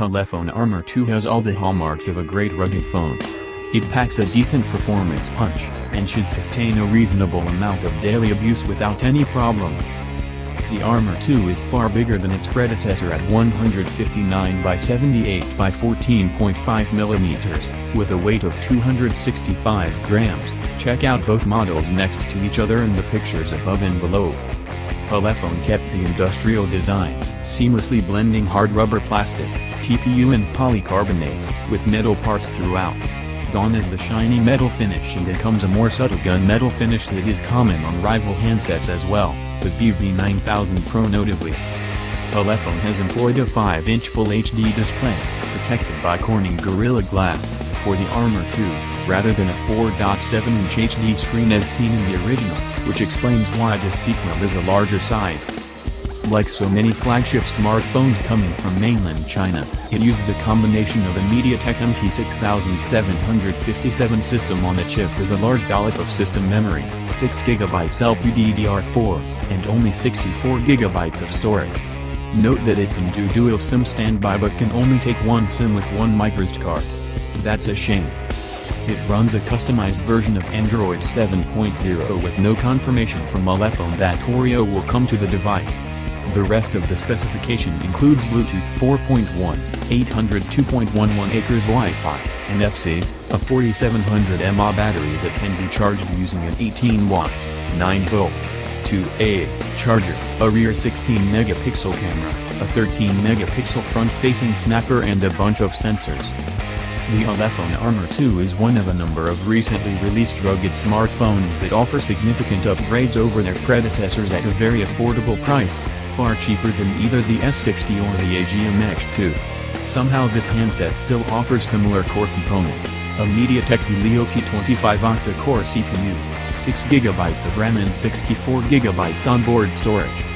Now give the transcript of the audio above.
Ulefone Armor 2 has all the hallmarks of a great rugged phone. It packs a decent performance punch, and should sustain a reasonable amount of daily abuse without any problem. The Armor 2 is far bigger than its predecessor at 159 by 78 by 14.5 mm, with a weight of 265 grams. Check out both models next to each other in the pictures above and below. Ulefone kept the industrial design, seamlessly blending hard rubber plastic, TPU and polycarbonate, with metal parts throughout. Gone is the shiny metal finish, and it comes a more subtle gunmetal finish that is common on rival handsets as well, with BV9000 Pro notably. Ulefone has employed a 5-inch Full HD display, protected by Corning Gorilla Glass, for the Armor 2, rather than a 4.7-inch HD screen as seen in the original, which explains why this sequel is a larger size. Like so many flagship smartphones coming from mainland China, it uses a combination of a MediaTek MT6757 system on a chip with a large dollop of system memory, 6GB LPDDR4, and only 64GB of storage. Note that it can do dual SIM standby but can only take one SIM with one microSD card. That's a shame. It runs a customized version of Android 7.0 with no confirmation from Ulefone that Oreo will come to the device. The rest of the specification includes Bluetooth 4.1, 800 2.11 acres Wi-Fi, NFC, a 4700 mAh battery that can be charged using an 18 watts, 9 volts, 2A charger, a rear 16-megapixel camera, a 13-megapixel front-facing snapper and a bunch of sensors. The Ulefone Armor 2 is one of a number of recently released rugged smartphones that offer significant upgrades over their predecessors at a very affordable price, far cheaper than either the S60 or the AGM X2. Somehow this handset still offers similar core components, a MediaTek Helio P25 octa-core CPU, 6GB of RAM and 64GB onboard storage.